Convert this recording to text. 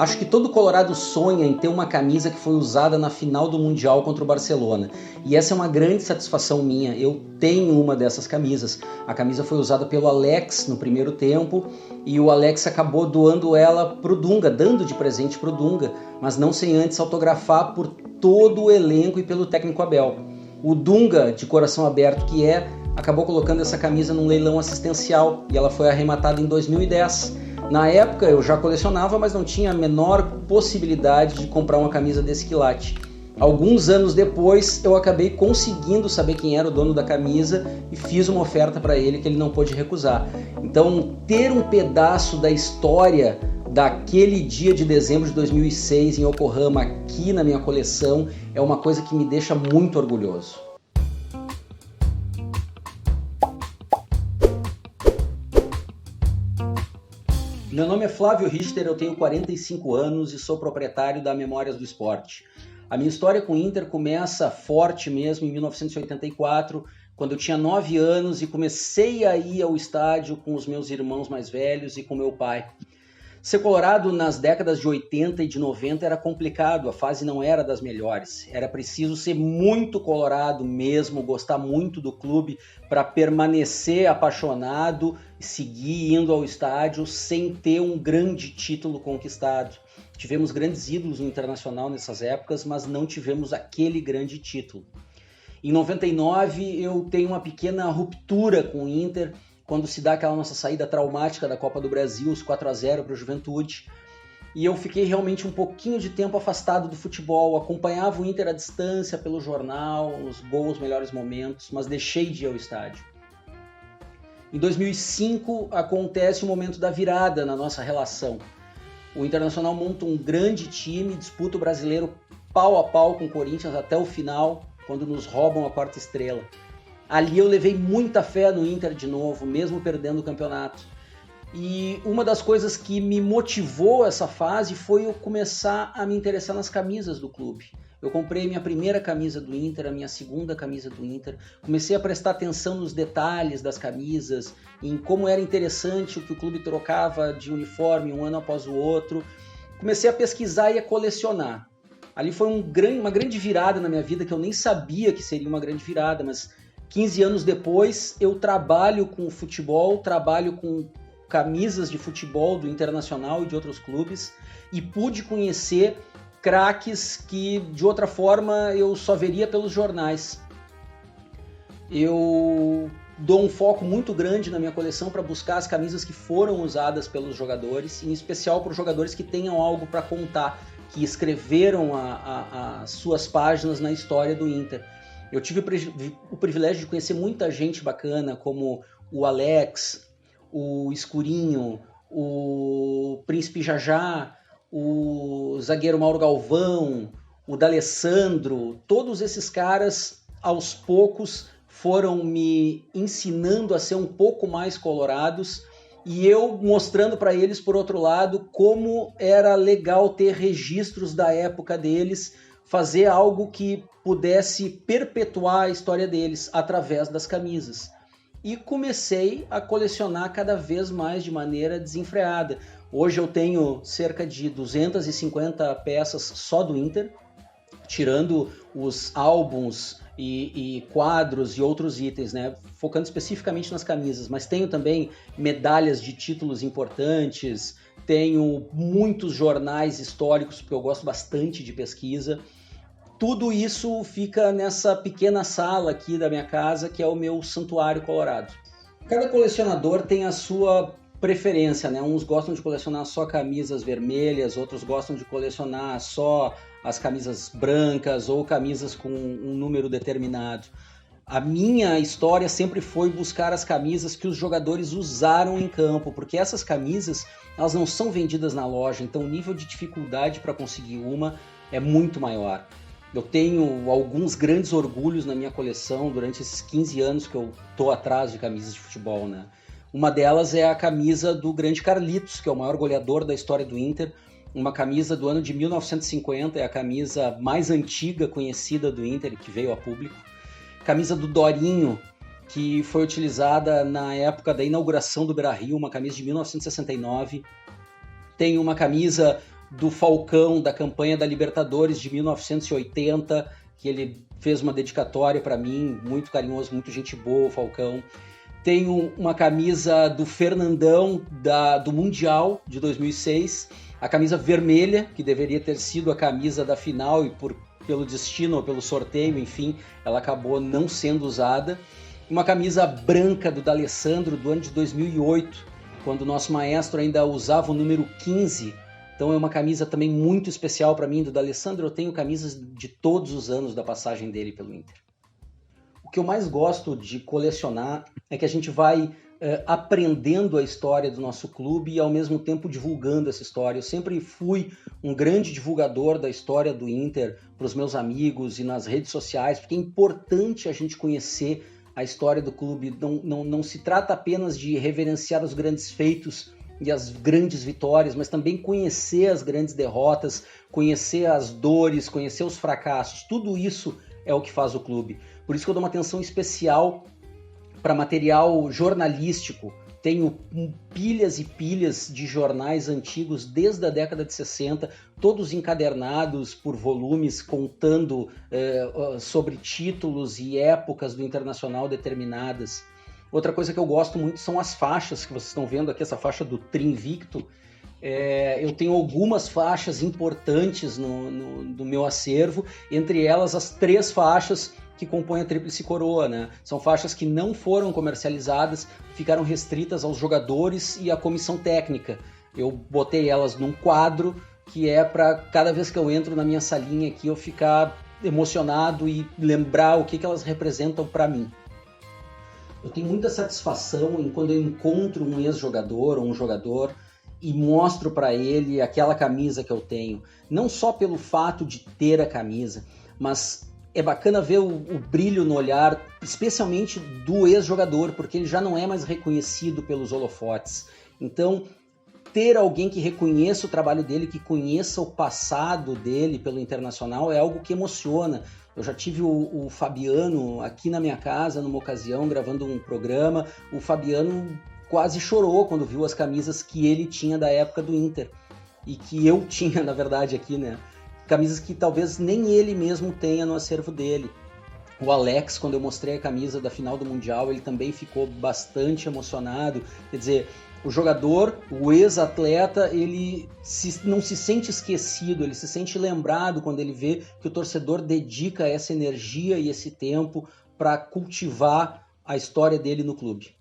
Acho que todo colorado sonha em ter uma camisa que foi usada na final do Mundial contra o Barcelona. E essa é uma grande satisfação minha. Eu tenho uma dessas camisas. A camisa foi usada pelo Alex no primeiro tempo e o Alex acabou doando ela pro Dunga, dando de presente pro Dunga, mas não sem antes autografar por todo o elenco e pelo técnico Abel. O Dunga, de coração aberto que é, acabou colocando essa camisa num leilão assistencial e ela foi arrematada em 2010. Na época eu já colecionava, mas não tinha a menor possibilidade de comprar uma camisa desse quilate. Alguns anos depois eu acabei conseguindo saber quem era o dono da camisa e fiz uma oferta para ele que ele não pôde recusar. Então ter um pedaço da história daquele dia de dezembro de 2006 em Yokohama aqui na minha coleção é uma coisa que me deixa muito orgulhoso. Meu nome é Flávio Richter, eu tenho 45 anos e sou proprietário da Memórias do Esporte. A minha história com o Inter começa forte mesmo em 1984, quando eu tinha 9 anos e comecei a ir ao estádio com os meus irmãos mais velhos e com meu pai. Ser colorado nas décadas de 80 e de 90 era complicado, a fase não era das melhores. Era preciso ser muito colorado mesmo, gostar muito do clube para permanecer apaixonado e seguir indo ao estádio sem ter um grande título conquistado. Tivemos grandes ídolos no Internacional nessas épocas, mas não tivemos aquele grande título. Em 99 eu tenho uma pequena ruptura com o Inter, quando se dá aquela nossa saída traumática da Copa do Brasil, os 4-0 para o Juventude, e eu fiquei realmente um pouquinho de tempo afastado do futebol, acompanhava o Inter à distância pelo jornal, os gols, melhores momentos, mas deixei de ir ao estádio. Em 2005 acontece o momento da virada na nossa relação. O Internacional monta um grande time, disputa o brasileiro pau a pau com o Corinthians até o final, quando nos roubam a quarta estrela. Ali eu levei muita fé no Inter de novo, mesmo perdendo o campeonato. E uma das coisas que me motivou essa fase foi eu começar a me interessar nas camisas do clube. Eu comprei minha primeira camisa do Inter, a minha segunda camisa do Inter. Comecei a prestar atenção nos detalhes das camisas, em como era interessante o que o clube trocava de uniforme um ano após o outro. Comecei a pesquisar e a colecionar. Ali foi uma grande virada na minha vida, que eu nem sabia que seria uma grande virada, mas 15 anos depois, eu trabalho com futebol, trabalho com camisas de futebol do Internacional e de outros clubes e pude conhecer craques que, de outra forma, eu só veria pelos jornais. Eu dou um foco muito grande na minha coleção para buscar as camisas que foram usadas pelos jogadores, em especial para os jogadores que tenham algo para contar, que escreveram as suas páginas na história do Inter. Eu tive o privilégio de conhecer muita gente bacana, como o Alex, o Escurinho, o Príncipe Jajá, o zagueiro Mauro Galvão, o D'Alessandro. Todos esses caras, aos poucos, foram me ensinando a ser um pouco mais colorados e eu mostrando para eles, por outro lado, como era legal ter registros da época deles, fazer algo que pudesse perpetuar a história deles através das camisas. E comecei a colecionar cada vez mais de maneira desenfreada. Hoje eu tenho cerca de 250 peças só do Inter, tirando os álbuns e quadros e outros itens, né? Focando especificamente nas camisas, mas tenho também medalhas de títulos importantes, tenho muitos jornais históricos, porque eu gosto bastante de pesquisa. Tudo isso fica nessa pequena sala aqui da minha casa, que é o meu santuário colorado. Cada colecionador tem a sua preferência, né? Uns gostam de colecionar só camisas vermelhas, outros gostam de colecionar só as camisas brancas ou camisas com um número determinado. A minha história sempre foi buscar as camisas que os jogadores usaram em campo, porque essas camisas elas não são vendidas na loja, então o nível de dificuldade para conseguir uma é muito maior. Eu tenho alguns grandes orgulhos na minha coleção durante esses 15 anos que eu estou atrás de camisas de futebol, né? Uma delas é a camisa do grande Carlitos, que é o maior goleador da história do Inter. Uma camisa do ano de 1950, é a camisa mais antiga conhecida do Inter, que veio a público. Camisa do Dorinho, que foi utilizada na época da inauguração do Beira-Rio, uma camisa de 1969. Tem uma camisa do Falcão, da campanha da Libertadores de 1980, que ele fez uma dedicatória para mim, muito carinhoso, muito gente boa, o Falcão. Tenho uma camisa do Fernandão do Mundial de 2006, a camisa vermelha, que deveria ter sido a camisa da final e pelo destino ou pelo sorteio, enfim, ela acabou não sendo usada. Uma camisa branca do D'Alessandro do ano de 2008, quando o nosso maestro ainda usava o número 15. Então é uma camisa também muito especial para mim do D'Alessandro. Eu tenho camisas de todos os anos da passagem dele pelo Inter. O que eu mais gosto de colecionar é que a gente vai aprendendo a história do nosso clube e ao mesmo tempo divulgando essa história. Eu sempre fui um grande divulgador da história do Inter para os meus amigos e nas redes sociais, porque é importante a gente conhecer a história do clube. Não se trata apenas de reverenciar os grandes feitos e as grandes vitórias, mas também conhecer as grandes derrotas, conhecer as dores, conhecer os fracassos. Tudo isso é o que faz o clube. Por isso que eu dou uma atenção especial para material jornalístico. Tenho pilhas e pilhas de jornais antigos desde a década de 60, todos encadernados por volumes, contando sobre títulos e épocas do Internacional determinadas. Outra coisa que eu gosto muito são as faixas que vocês estão vendo aqui, essa faixa do Trinvicto. Eu tenho algumas faixas importantes no meu acervo, entre elas as 3 faixas que compõem a Tríplice Coroa, né? São faixas que não foram comercializadas, ficaram restritas aos jogadores e à comissão técnica. Eu botei elas num quadro que é para cada vez que eu entro na minha salinha aqui eu ficar emocionado e lembrar o que elas representam para mim. Eu tenho muita satisfação em quando eu encontro um ex-jogador ou um jogador e mostro para ele aquela camisa que eu tenho. Não só pelo fato de ter a camisa, mas é bacana ver o brilho no olhar, especialmente do ex-jogador, porque ele já não é mais reconhecido pelos holofotes. Então, ter alguém que reconheça o trabalho dele, que conheça o passado dele pelo Internacional, é algo que emociona. Eu já tive o Fabiano aqui na minha casa, numa ocasião, gravando um programa. O Fabiano quase chorou quando viu as camisas que ele tinha da época do Inter. E que eu tinha, na verdade, aqui, né? Camisas que talvez nem ele mesmo tenha no acervo dele. O Alex, quando eu mostrei a camisa da final do Mundial, ele também ficou bastante emocionado. Quer dizer, o jogador, o ex-atleta, ele não se sente esquecido, ele se sente lembrado quando ele vê que o torcedor dedica essa energia e esse tempo para cultivar a história dele no clube.